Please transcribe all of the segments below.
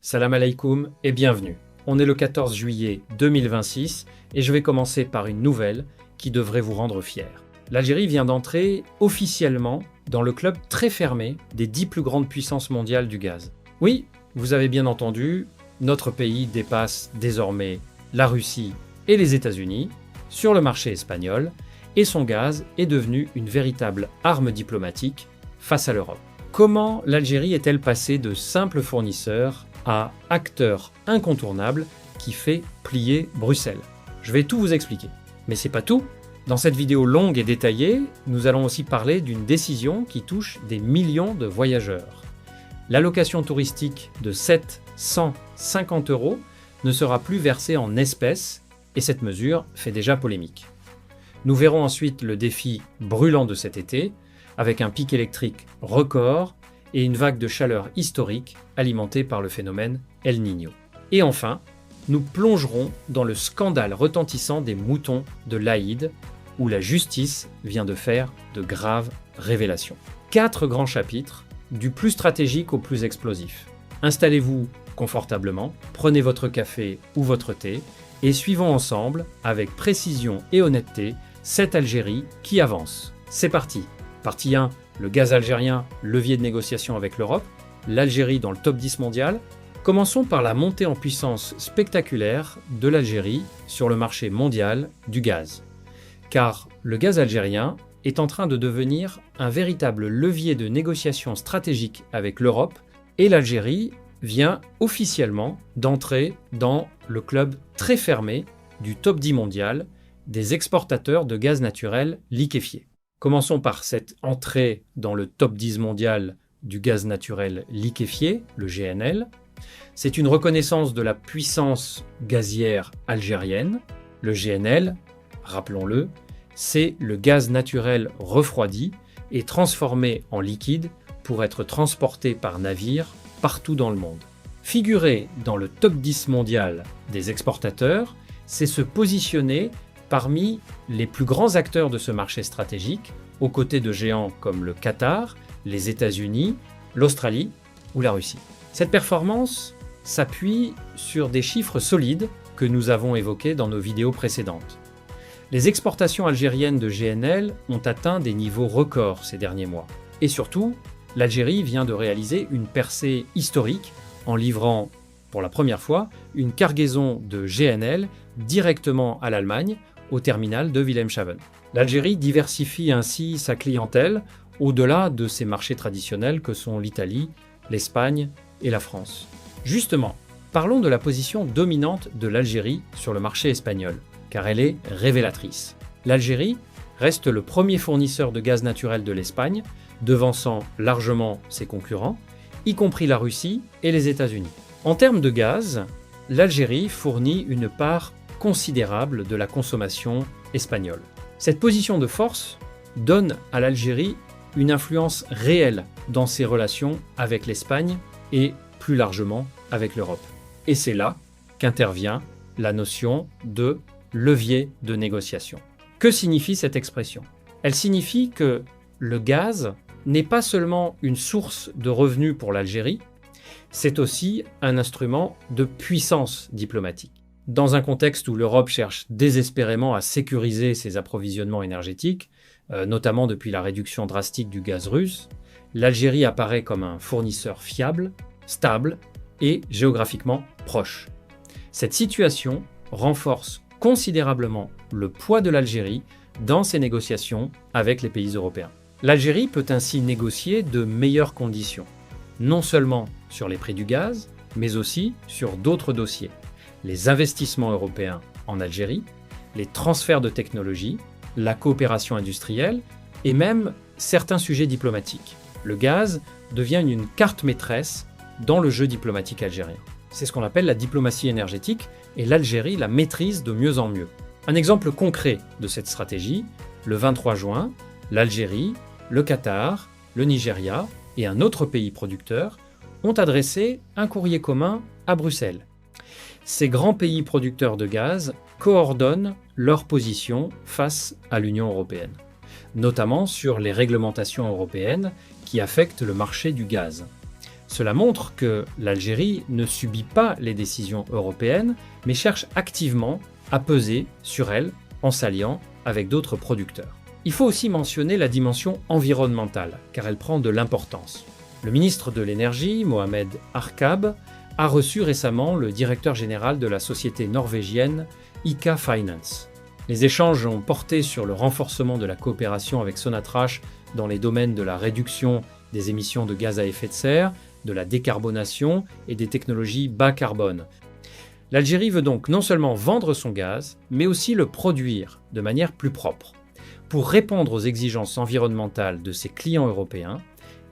Salam alaikum et bienvenue. On est le 14 juillet 2026 et je vais commencer par une nouvelle qui devrait vous rendre fiers. L'Algérie vient d'entrer officiellement dans le club très fermé des 10 plus grandes puissances mondiales du gaz. Oui, vous avez bien entendu, notre pays dépasse désormais la Russie et les États-Unis sur le marché espagnol et son gaz est devenu une véritable arme diplomatique face à l'Europe. Comment l'Algérie est-elle passée de simple fournisseur à acteur incontournable qui fait plier Bruxelles? Je vais tout vous expliquer. Mais c'est pas tout. Dans cette vidéo longue et détaillée, nous allons aussi parler d'une décision qui touche des millions de voyageurs. L'allocation touristique de 750 € ne sera plus versée en espèces et cette mesure fait déjà polémique. Nous verrons ensuite le défi brûlant de cet été avec un pic électrique record et une vague de chaleur historique alimentée par le phénomène El Niño. Et enfin, nous plongerons dans le scandale retentissant des moutons de l'Aïd, où la justice vient de faire de graves révélations. 4 grands chapitres, du plus stratégique au plus explosif. Installez-vous confortablement, prenez votre café ou votre thé, et suivons ensemble, avec précision et honnêteté, cette Algérie qui avance. C'est parti. Partie 1. Le gaz algérien, levier de négociation avec l'Europe, l'Algérie dans le top 10 mondial. Commençons par la montée en puissance spectaculaire de l'Algérie sur le marché mondial du gaz. Car le gaz algérien est en train de devenir un véritable levier de négociation stratégique avec l'Europe et l'Algérie vient officiellement d'entrer dans le club très fermé du top 10 mondial des exportateurs de gaz naturel liquéfié. Commençons par cette entrée dans le top 10 mondial du gaz naturel liquéfié, le GNL. C'est une reconnaissance de la puissance gazière algérienne. Le GNL, rappelons-le, c'est le gaz naturel refroidi et transformé en liquide pour être transporté par navire partout dans le monde. Figurer dans le top 10 mondial des exportateurs, c'est se positionner parmi les plus grands acteurs de ce marché stratégique, aux côtés de géants comme le Qatar, les États-Unis, l'Australie ou la Russie. Cette performance s'appuie sur des chiffres solides que nous avons évoqués dans nos vidéos précédentes. Les exportations algériennes de GNL ont atteint des niveaux records ces derniers mois. Et surtout, l'Algérie vient de réaliser une percée historique en livrant, pour la première fois, une cargaison de GNL directement à l'Allemagne, au terminal de Wilhelmshaven. L'Algérie diversifie ainsi sa clientèle au-delà de ses marchés traditionnels que sont l'Italie, l'Espagne et la France. Justement, parlons de la position dominante de l'Algérie sur le marché espagnol, car elle est révélatrice. L'Algérie reste le premier fournisseur de gaz naturel de l'Espagne, devançant largement ses concurrents, y compris la Russie et les États-Unis. En termes de gaz, l'Algérie fournit une part considérable de la consommation espagnole. Cette position de force donne à l'Algérie une influence réelle dans ses relations avec l'Espagne et plus largement avec l'Europe. Et c'est là qu'intervient la notion de levier de négociation. Que signifie cette expression? Elle signifie que le gaz n'est pas seulement une source de revenus pour l'Algérie, c'est aussi un instrument de puissance diplomatique. Dans un contexte où l'Europe cherche désespérément à sécuriser ses approvisionnements énergétiques, notamment depuis la réduction drastique du gaz russe, l'Algérie apparaît comme un fournisseur fiable, stable et géographiquement proche. Cette situation renforce considérablement le poids de l'Algérie dans ses négociations avec les pays européens. L'Algérie peut ainsi négocier de meilleures conditions, non seulement sur les prix du gaz, mais aussi sur d'autres dossiers. Les investissements européens en Algérie, les transferts de technologies, la coopération industrielle et même certains sujets diplomatiques. Le gaz devient une carte maîtresse dans le jeu diplomatique algérien. C'est ce qu'on appelle la diplomatie énergétique et l'Algérie la maîtrise de mieux en mieux. Un exemple concret de cette stratégie, le 23 juin, l'Algérie, le Qatar, le Nigeria et un autre pays producteur ont adressé un courrier commun à Bruxelles. Ces grands pays producteurs de gaz coordonnent leur position face à l'Union européenne, notamment sur les réglementations européennes qui affectent le marché du gaz. Cela montre que l'Algérie ne subit pas les décisions européennes, mais cherche activement à peser sur elles en s'alliant avec d'autres producteurs. Il faut aussi mentionner la dimension environnementale, car elle prend de l'importance. Le ministre de l'Énergie, Mohamed Arkab, a reçu récemment le directeur général de la société norvégienne ICA Finance. Les échanges ont porté sur le renforcement de la coopération avec Sonatrach dans les domaines de la réduction des émissions de gaz à effet de serre, de la décarbonation et des technologies bas carbone. L'Algérie veut donc non seulement vendre son gaz, mais aussi le produire de manière plus propre, pour répondre aux exigences environnementales de ses clients européens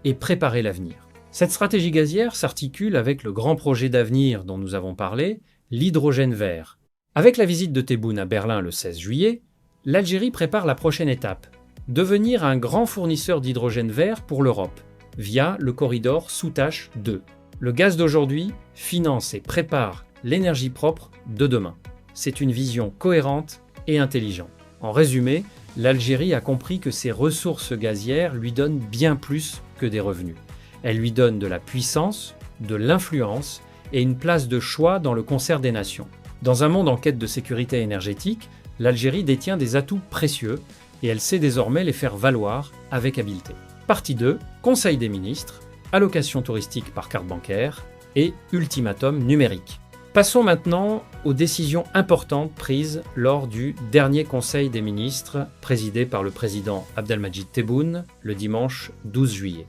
et préparer l'avenir. Cette stratégie gazière s'articule avec le grand projet d'avenir dont nous avons parlé, l'hydrogène vert. Avec la visite de Tebboune à Berlin le 16 juillet, l'Algérie prépare la prochaine étape, devenir un grand fournisseur d'hydrogène vert pour l'Europe, via le corridor Soutache 2. Le gaz d'aujourd'hui finance et prépare l'énergie propre de demain. C'est une vision cohérente et intelligente. En résumé, l'Algérie a compris que ses ressources gazières lui donnent bien plus que des revenus. Elles lui donnent de la puissance, de l'influence et une place de choix dans le concert des nations. Dans un monde en quête de sécurité énergétique, l'Algérie détient des atouts précieux et elle sait désormais les faire valoir avec habileté. Partie 2, Conseil des ministres, allocation touristique par carte bancaire et ultimatum numérique. Passons maintenant aux décisions importantes prises lors du dernier Conseil des ministres présidé par le président Abdelmadjid Tebboune le dimanche 12 juillet.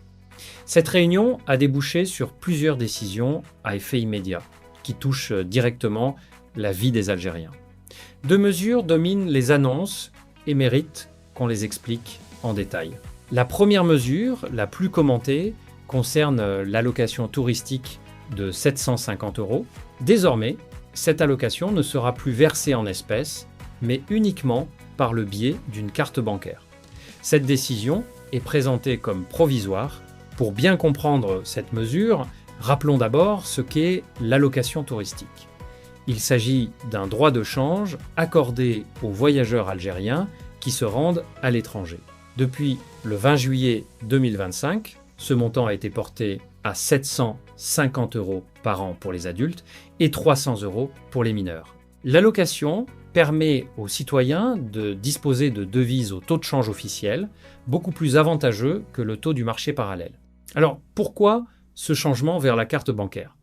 Cette réunion a débouché sur plusieurs décisions à effet immédiat qui touchent directement la vie des Algériens. Deux mesures dominent les annonces et méritent qu'on les explique en détail. La première mesure, la plus commentée, concerne l'allocation touristique de 750 €. Désormais, cette allocation ne sera plus versée en espèces, mais uniquement par le biais d'une carte bancaire. Cette décision est présentée comme provisoire. Pour bien comprendre cette mesure, rappelons d'abord ce qu'est l'allocation touristique. Il s'agit d'un droit de change accordé aux voyageurs algériens qui se rendent à l'étranger. Depuis le 20 juillet 2025, ce montant a été porté à 750 € par an pour les adultes et 300 € pour les mineurs. L'allocation permet aux citoyens de disposer de devises au taux de change officiel, beaucoup plus avantageux que le taux du marché parallèle. Alors, pourquoi ce changement vers la carte bancaire ?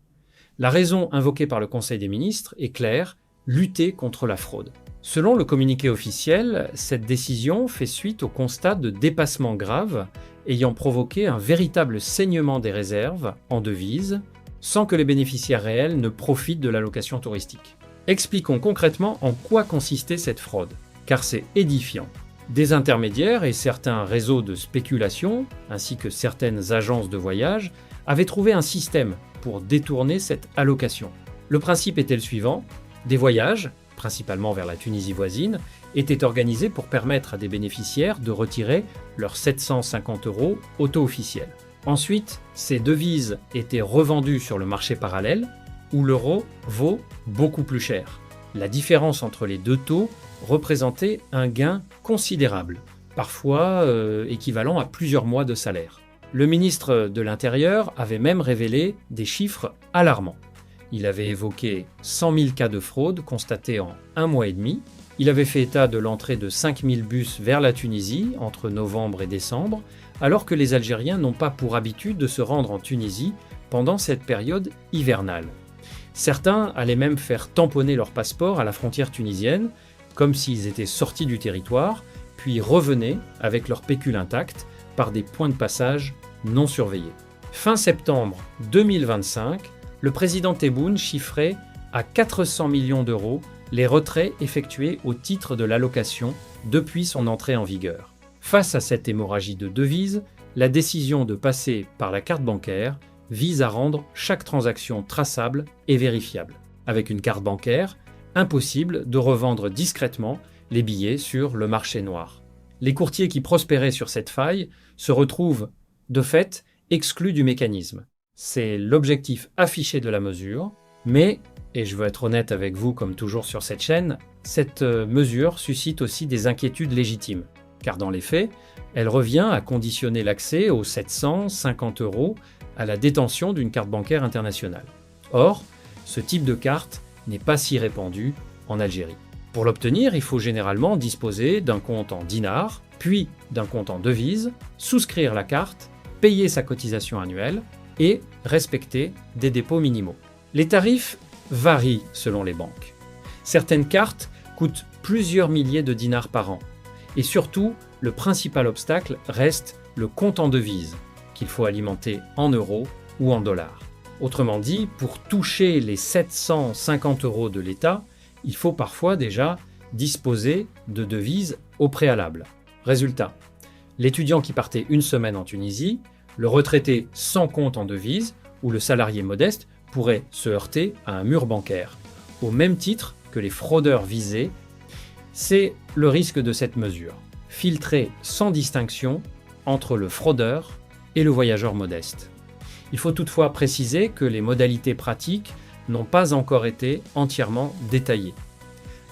La raison invoquée par le Conseil des ministres est claire, lutter contre la fraude. Selon le communiqué officiel, cette décision fait suite au constat de dépassement grave ayant provoqué un véritable saignement des réserves en devises, sans que les bénéficiaires réels ne profitent de l'allocation touristique. Expliquons concrètement en quoi consistait cette fraude, car c'est édifiant. Des intermédiaires et certains réseaux de spéculation, ainsi que certaines agences de voyage, avaient trouvé un système pour détourner cette allocation. Le principe était le suivant, des voyages, principalement vers la Tunisie voisine, étaient organisés pour permettre à des bénéficiaires de retirer leurs 750 € au taux officiel. Ensuite, ces devises étaient revendues sur le marché parallèle, où l'euro vaut beaucoup plus cher. La différence entre les deux taux représentait un gain considérable, parfois équivalent à plusieurs mois de salaire. Le ministre de l'Intérieur avait même révélé des chiffres alarmants. Il avait évoqué 100 000 cas de fraude constatés en un mois et demi. Il avait fait état de l'entrée de 5 000 bus vers la Tunisie entre novembre et décembre, alors que les Algériens n'ont pas pour habitude de se rendre en Tunisie pendant cette période hivernale. Certains allaient même faire tamponner leur passeport à la frontière tunisienne, comme s'ils étaient sortis du territoire, puis revenaient avec leur pécule intacte par des points de passage non surveillés. Fin septembre 2025, le président Tebboune chiffrait à 400 millions d'euros les retraits effectués au titre de l'allocation depuis son entrée en vigueur. Face à cette hémorragie de devises, la décision de passer par la carte bancaire vise à rendre chaque transaction traçable et vérifiable. Avec une carte bancaire, impossible de revendre discrètement les billets sur le marché noir. Les courtiers qui prospéraient sur cette faille se retrouvent, de fait, exclus du mécanisme. C'est l'objectif affiché de la mesure, mais, et je veux être honnête avec vous comme toujours sur cette chaîne, cette mesure suscite aussi des inquiétudes légitimes, car dans les faits, elle revient à conditionner l'accès aux 750 € à la détention d'une carte bancaire internationale. Or, ce type de carte n'est pas si répandu en Algérie. Pour l'obtenir, il faut généralement disposer d'un compte en dinars, puis d'un compte en devises, souscrire la carte, payer sa cotisation annuelle et respecter des dépôts minimaux. Les tarifs varient selon les banques. Certaines cartes coûtent plusieurs milliers de dinars par an. Et surtout, le principal obstacle reste le compte en devises, qu'il faut alimenter en euros ou en dollars. Autrement dit, pour toucher les 750 € de l'État, il faut parfois déjà disposer de devises au préalable. Résultat, l'étudiant qui partait une semaine en Tunisie, le retraité sans compte en devises ou le salarié modeste pourrait se heurter à un mur bancaire, au même titre que les fraudeurs visés. C'est le risque de cette mesure, filtrer sans distinction entre le fraudeur et le voyageur modeste. Il faut toutefois préciser que les modalités pratiques n'ont pas encore été entièrement détaillées.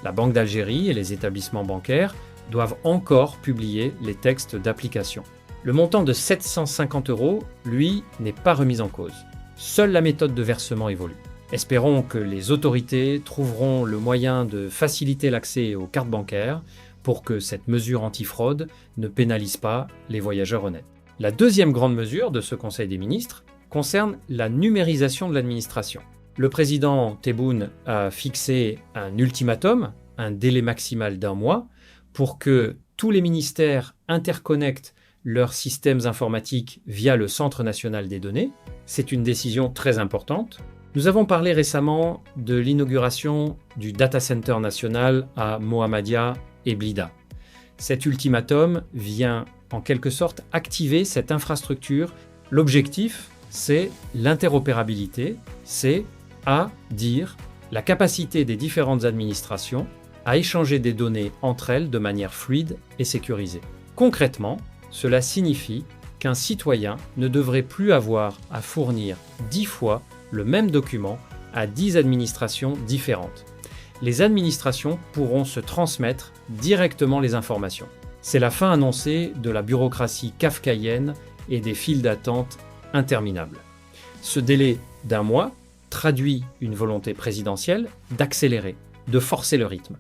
La Banque d'Algérie et les établissements bancaires doivent encore publier les textes d'application. Le montant de 750 €, lui, n'est pas remis en cause. Seule la méthode de versement évolue. Espérons que les autorités trouveront le moyen de faciliter l'accès aux cartes bancaires pour que cette mesure antifraude ne pénalise pas les voyageurs honnêtes. La deuxième grande mesure de ce Conseil des ministres concerne la numérisation de l'administration. Le président Tebboune a fixé un ultimatum, un délai maximal d'1 mois, pour que tous les ministères interconnectent leurs systèmes informatiques via le Centre national des données. C'est une décision très importante. Nous avons parlé récemment de l'inauguration du Data Center national à Mohammedia et Blida. Cet ultimatum vient en quelque sorte activer cette infrastructure. L'objectif, c'est l'interopérabilité, c'est à dire la capacité des différentes administrations à échanger des données entre elles de manière fluide et sécurisée. Concrètement, cela signifie qu'un citoyen ne devrait plus avoir à fournir 10 fois le même document à 10 administrations différentes. Les administrations pourront se transmettre directement les informations. C'est la fin annoncée de la bureaucratie kafkaïenne et des files d'attente interminables. Ce délai d'1 mois traduit une volonté présidentielle d'accélérer, de forcer le rythme.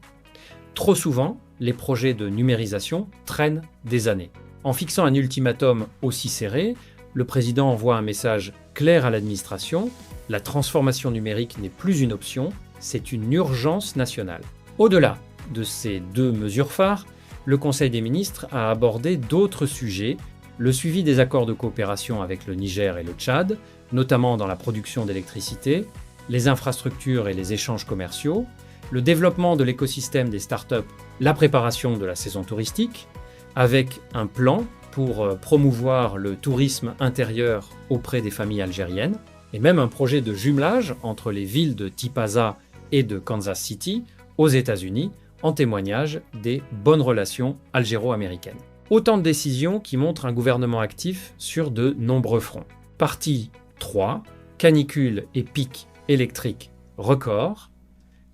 Trop souvent, les projets de numérisation traînent des années. En fixant un ultimatum aussi serré, le président envoie un message clair à l'administration: la transformation numérique n'est plus une option, c'est une urgence nationale. Au-delà de ces 2 mesures phares, le Conseil des ministres a abordé d'autres sujets: le suivi des accords de coopération avec le Niger et le Tchad, notamment dans la production d'électricité, les infrastructures et les échanges commerciaux, le développement de l'écosystème des startups, la préparation de la saison touristique, avec un plan pour promouvoir le tourisme intérieur auprès des familles algériennes, et même un projet de jumelage entre les villes de Tipaza et de Kansas City aux États-Unis, en témoignage des bonnes relations algéro-américaines. Autant de décisions qui montrent un gouvernement actif sur de nombreux fronts. Partie 3, canicule et pic électrique record.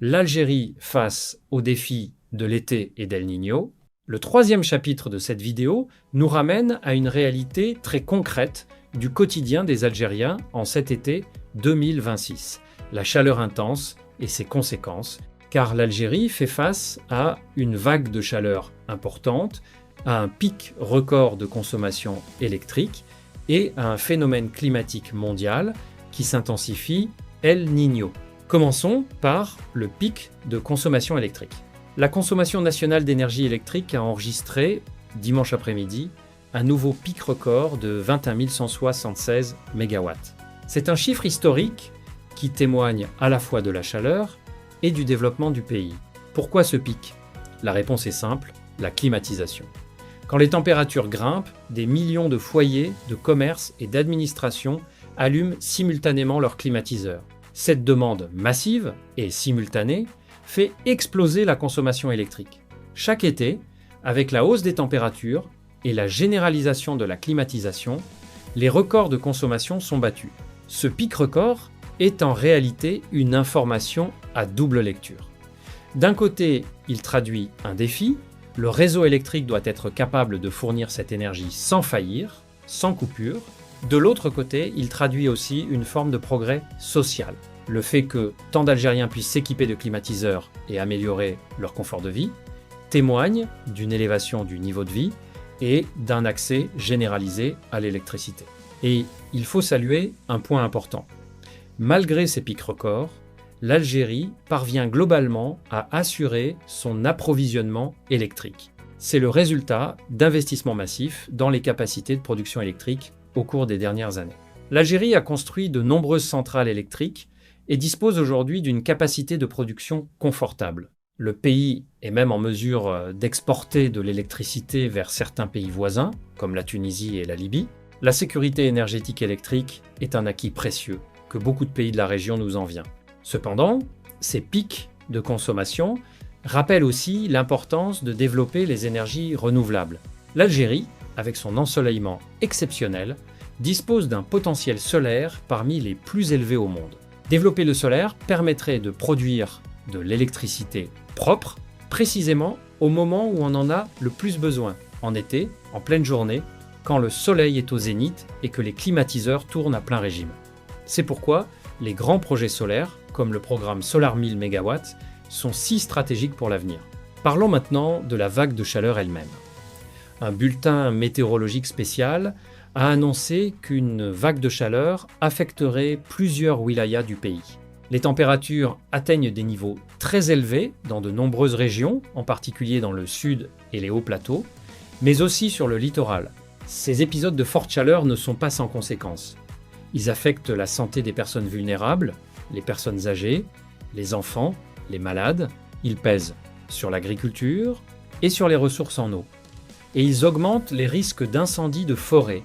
L'Algérie face aux défis de l'été et d'El Niño. Le 3e chapitre de cette vidéo nous ramène à une réalité très concrète du quotidien des Algériens en cet été 2026. La chaleur intense et ses conséquences, car l'Algérie fait face à une vague de chaleur importante, à un pic record de consommation électrique et à un phénomène climatique mondial qui s'intensifie, El Niño. Commençons par le pic de consommation électrique. La consommation nationale d'énergie électrique a enregistré, dimanche après-midi, un nouveau pic record de 21 176 MW. C'est un chiffre historique qui témoigne à la fois de la chaleur et du développement du pays. Pourquoi ce pic? La réponse est simple, la climatisation. Quand les températures grimpent, des millions de foyers, de commerces et d'administrations allument simultanément leurs climatiseurs. Cette demande massive et simultanée fait exploser la consommation électrique. Chaque été, avec la hausse des températures et la généralisation de la climatisation, les records de consommation sont battus. Ce pic record est en réalité une information à double lecture. D'un côté, il traduit un défi. Le réseau électrique doit être capable de fournir cette énergie sans faillir, sans coupure. De l'autre côté, il traduit aussi une forme de progrès social. Le fait que tant d'Algériens puissent s'équiper de climatiseurs et améliorer leur confort de vie témoigne d'une élévation du niveau de vie et d'un accès généralisé à l'électricité. Et il faut saluer un point important. Malgré ces pics records, l'Algérie parvient globalement à assurer son approvisionnement électrique. C'est le résultat d'investissements massifs dans les capacités de production électrique au cours des dernières années. L'Algérie a construit de nombreuses centrales électriques et dispose aujourd'hui d'une capacité de production confortable. Le pays est même en mesure d'exporter de l'électricité vers certains pays voisins, comme la Tunisie et la Libye. La sécurité énergétique électrique est un acquis précieux que beaucoup de pays de la région nous envient. Cependant, ces pics de consommation rappellent aussi l'importance de développer les énergies renouvelables. L'Algérie, avec son ensoleillement exceptionnel, dispose d'un potentiel solaire parmi les plus élevés au monde. Développer le solaire permettrait de produire de l'électricité propre, précisément au moment où on en a le plus besoin, en été, en pleine journée, quand le soleil est au zénith et que les climatiseurs tournent à plein régime. C'est pourquoi les grands projets solaires, comme le programme Solar 1000 MW, sont si stratégiques pour l'avenir. Parlons maintenant de la vague de chaleur elle-même. Un bulletin météorologique spécial a annoncé qu'une vague de chaleur affecterait plusieurs wilayas du pays. Les températures atteignent des niveaux très élevés dans de nombreuses régions, en particulier dans le sud et les hauts plateaux, mais aussi sur le littoral. Ces épisodes de forte chaleur ne sont pas sans conséquences. Ils affectent la santé des personnes vulnérables, les personnes âgées, les enfants, les malades. Ils pèsent sur l'agriculture et sur les ressources en eau. Et ils augmentent les risques d'incendie de forêt,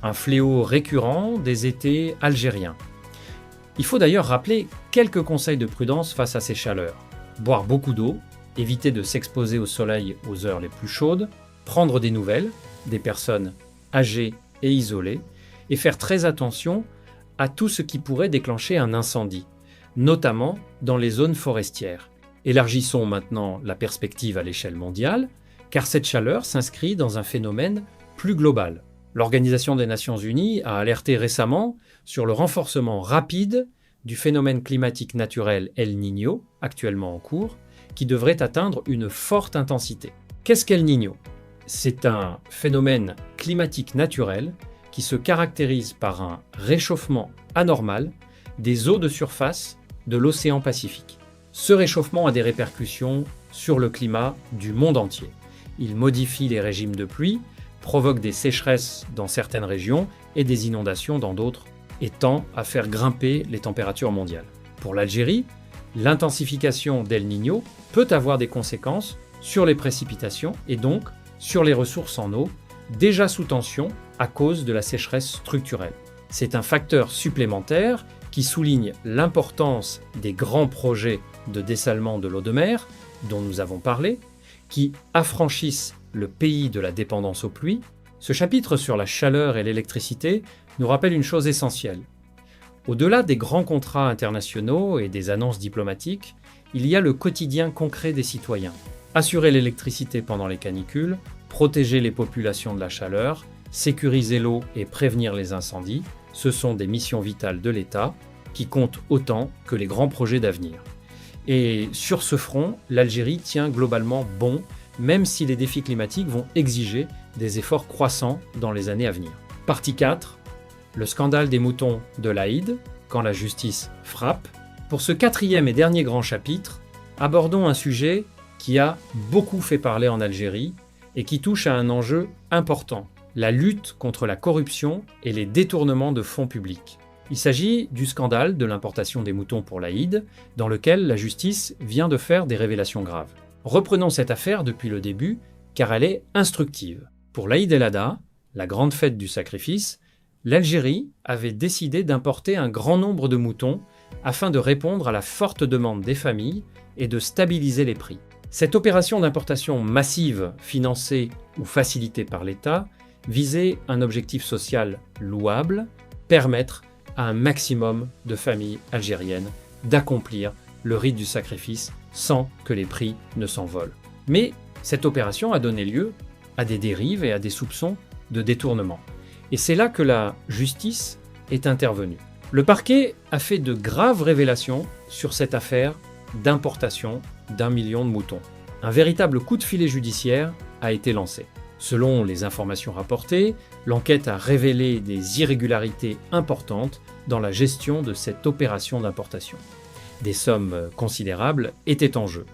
un fléau récurrent des étés algériens. Il faut d'ailleurs rappeler quelques conseils de prudence face à ces chaleurs. Boire beaucoup d'eau, éviter de s'exposer au soleil aux heures les plus chaudes, prendre des nouvelles des personnes âgées et isolées, et faire très attention à tout ce qui pourrait déclencher un incendie, notamment dans les zones forestières. Élargissons maintenant la perspective à l'échelle mondiale, car cette chaleur s'inscrit dans un phénomène plus global. L'Organisation des Nations Unies a alerté récemment sur le renforcement rapide du phénomène climatique naturel El Niño, actuellement en cours, qui devrait atteindre une forte intensité. Qu'est-ce qu'El Niño ? C'est un phénomène climatique naturel qui se caractérise par un réchauffement anormal des eaux de surface de l'océan Pacifique. Ce réchauffement a des répercussions sur le climat du monde entier. Il modifie les régimes de pluie, provoque des sécheresses dans certaines régions et des inondations dans d'autres, et tend à faire grimper les températures mondiales. Pour l'Algérie, l'intensification d'El Niño peut avoir des conséquences sur les précipitations et donc sur les ressources en eau, déjà sous tension à cause de la sécheresse structurelle. C'est un facteur supplémentaire qui souligne l'importance des grands projets de dessalement de l'eau de mer, dont nous avons parlé, qui affranchissent le pays de la dépendance aux pluies. Ce chapitre sur la chaleur et l'électricité nous rappelle une chose essentielle. Au-delà des grands contrats internationaux et des annonces diplomatiques, il y a le quotidien concret des citoyens. Assurer l'électricité pendant les canicules, protéger les populations de la chaleur, sécuriser l'eau et prévenir les incendies, ce sont des missions vitales de l'État qui comptent autant que les grands projets d'avenir. Et sur ce front, l'Algérie tient globalement bon, même si les défis climatiques vont exiger des efforts croissants dans les années à venir. Partie 4, le scandale des moutons de l'Aïd, quand la justice frappe. Pour ce 4e et dernier grand chapitre, abordons un sujet qui a beaucoup fait parler en Algérie et qui touche à un enjeu important, la lutte contre la corruption et les détournements de fonds publics. Il s'agit du scandale de l'importation des moutons pour l'Aïd, dans lequel la justice vient de faire des révélations graves. Reprenons cette affaire depuis le début, car elle est instructive. Pour l'Aïd el-Adha, la grande fête du sacrifice, l'Algérie avait décidé d'importer un grand nombre de moutons afin de répondre à la forte demande des familles et de stabiliser les prix. Cette opération d'importation massive, financée ou facilitée par l'État, visait un objectif social louable, permettre à un maximum de familles algériennes d'accomplir le rite du sacrifice sans que les prix ne s'envolent. Mais cette opération a donné lieu à des dérives et à des soupçons de détournement. Et c'est là que la justice est intervenue. Le parquet a fait de graves révélations sur cette affaire d'importation d'1 million de moutons. Un véritable coup de filet judiciaire a été lancé. Selon les informations rapportées, l'enquête a révélé des irrégularités importantes dans la gestion de cette opération d'importation. Des sommes considérables étaient en jeu.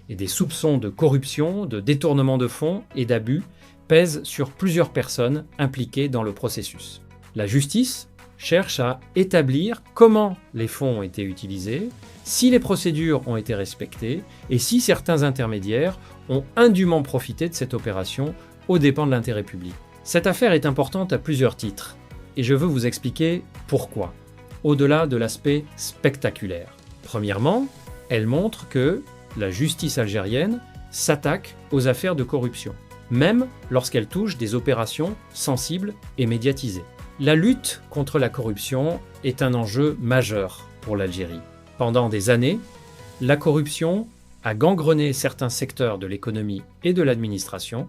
Et des soupçons de corruption, de détournement de fonds et d'abus pèsent sur plusieurs personnes impliquées dans le processus. La justice cherche à établir comment les fonds ont été utilisés, si les procédures ont été respectées et si certains intermédiaires ont indûment profité de cette opération aux dépens de l'intérêt public. Cette affaire est importante à plusieurs titres et je veux vous expliquer pourquoi, au-delà de l'aspect spectaculaire. Premièrement, elle montre que la justice algérienne s'attaque aux affaires de corruption, même lorsqu'elle touche des opérations sensibles et médiatisées. La lutte contre la corruption est un enjeu majeur pour l'Algérie. Pendant des années, la corruption a gangrené certains secteurs de l'économie et de l'administration,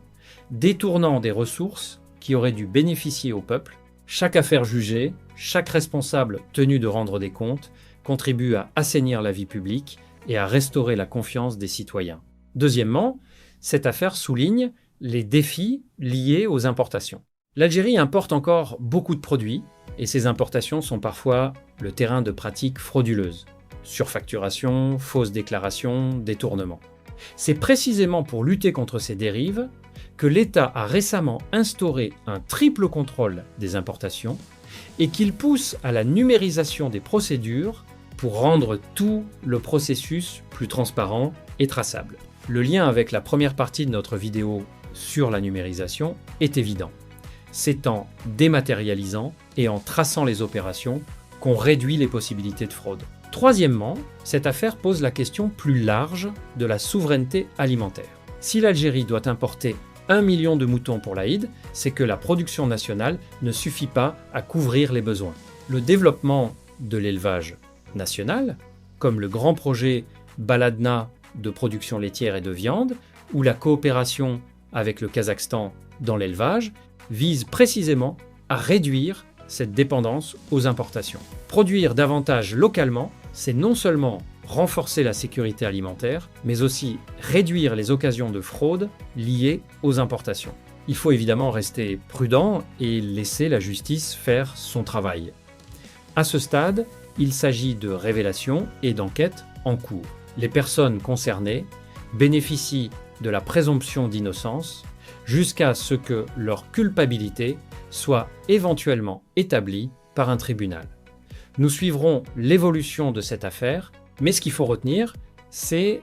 détournant des ressources qui auraient dû bénéficier au peuple. Chaque affaire jugée, chaque responsable tenu de rendre des comptes contribue à assainir la vie publique et à restaurer la confiance des citoyens. Deuxièmement, cette affaire souligne les défis liés aux importations. L'Algérie importe encore beaucoup de produits et ces importations sont parfois le terrain de pratiques frauduleuses. Surfacturation, fausses déclarations, détournements. C'est précisément pour lutter contre ces dérives que l'État a récemment instauré un triple contrôle des importations et qu'il pousse à la numérisation des procédures pour rendre tout le processus plus transparent et traçable. Le lien avec la première partie de notre vidéo sur la numérisation est évident. C'est en dématérialisant et en traçant les opérations qu'on réduit les possibilités de fraude. Troisièmement, cette affaire pose la question plus large de la souveraineté alimentaire. Si l'Algérie doit importer 1 million de moutons pour l'Aïd, c'est que la production nationale ne suffit pas à couvrir les besoins. Le développement de l'élevage national, comme le grand projet Baladna de production laitière et de viande, ou la coopération avec le Kazakhstan dans l'élevage, vise précisément à réduire cette dépendance aux importations. Produire davantage localement, c'est non seulement renforcer la sécurité alimentaire, mais aussi réduire les occasions de fraude liées aux importations. Il faut évidemment rester prudent et laisser la justice faire son travail. À ce stade, il s'agit de révélations et d'enquêtes en cours. Les personnes concernées bénéficient de la présomption d'innocence jusqu'à ce que leur culpabilité soit éventuellement établie par un tribunal. Nous suivrons l'évolution de cette affaire, mais ce qu'il faut retenir, c'est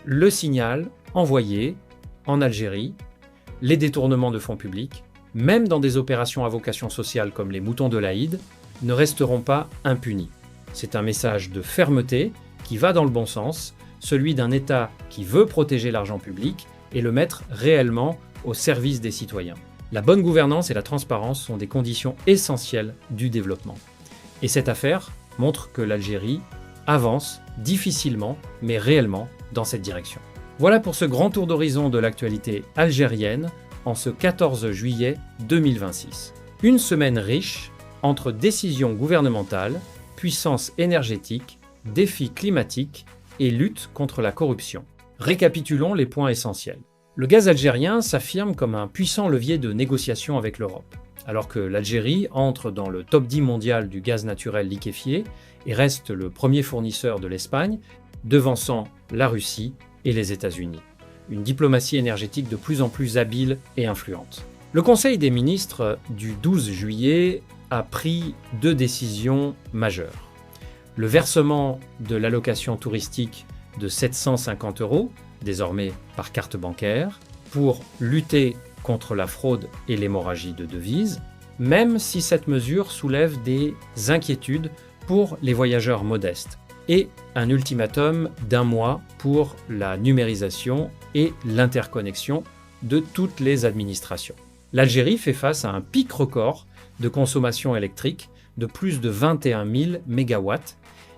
le signal envoyé en Algérie, les détournements de fonds publics, même dans des opérations à vocation sociale comme les moutons de l'Aïd, ne resteront pas impunis. C'est un message de fermeté qui va dans le bon sens, celui d'un État qui veut protéger l'argent public et le mettre réellement au service des citoyens. La bonne gouvernance et la transparence sont des conditions essentielles du développement. Et cette affaire montre que l'Algérie avance difficilement, mais réellement, dans cette direction. Voilà pour ce grand tour d'horizon de l'actualité algérienne en ce 14 juillet 2026. Une semaine riche entre décisions gouvernementales, puissance énergétique, défis climatiques et lutte contre la corruption. Récapitulons les points essentiels. Le gaz algérien s'affirme comme un puissant levier de négociation avec l'Europe, alors que l'Algérie entre dans le top 10 mondial du gaz naturel liquéfié et reste le premier fournisseur de l'Espagne, devançant la Russie et les États-Unis. Une diplomatie énergétique de plus en plus habile et influente. Le Conseil des ministres du 12 juillet a pris 2 décisions majeures. Le versement de l'allocation touristique de 750 €, désormais par carte bancaire, pour lutter contre la fraude et l'hémorragie de devises, même si cette mesure soulève des inquiétudes pour les voyageurs modestes, et un ultimatum d'1 mois pour la numérisation et l'interconnexion de toutes les administrations. L'Algérie fait face à un pic record de consommation électrique de plus de 21 000 MW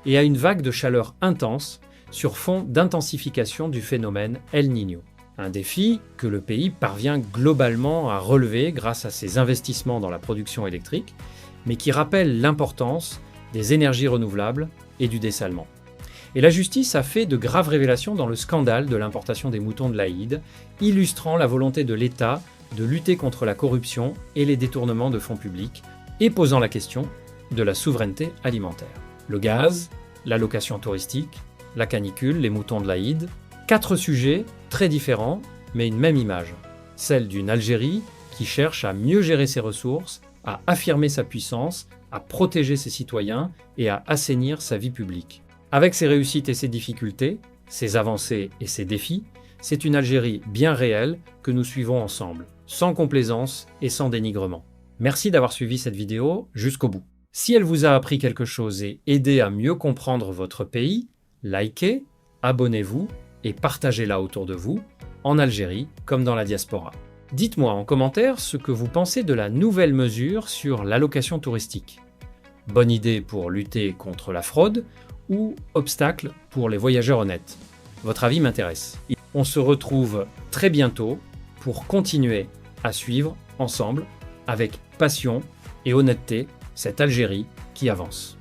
et à une vague de chaleur intense sur fond d'intensification du phénomène El Niño. Un défi que le pays parvient globalement à relever grâce à ses investissements dans la production électrique, mais qui rappelle l'importance des énergies renouvelables et du dessalement. Et la justice a fait de graves révélations dans le scandale de l'importation des moutons de l'Aïd, illustrant la volonté de l'État de lutter contre la corruption et les détournements de fonds publics, et posant la question de la souveraineté alimentaire. Le gaz, l'allocation touristique, la canicule, les moutons de l'Aïd, 4 sujets très différents, mais une même image, celle d'une Algérie qui cherche à mieux gérer ses ressources, à affirmer sa puissance, à protéger ses citoyens et à assainir sa vie publique. Avec ses réussites et ses difficultés, ses avancées et ses défis, c'est une Algérie bien réelle que nous suivons ensemble, sans complaisance et sans dénigrement. Merci d'avoir suivi cette vidéo jusqu'au bout. Si elle vous a appris quelque chose et aidé à mieux comprendre votre pays, likez, abonnez-vous et partagez-la autour de vous, en Algérie comme dans la diaspora. Dites-moi en commentaire ce que vous pensez de la nouvelle mesure sur l'allocation touristique. Bonne idée pour lutter contre la fraude ou obstacle pour les voyageurs honnêtes? Votre avis m'intéresse. On se retrouve très bientôt pour continuer à suivre ensemble, avec passion et honnêteté, cette Algérie qui avance.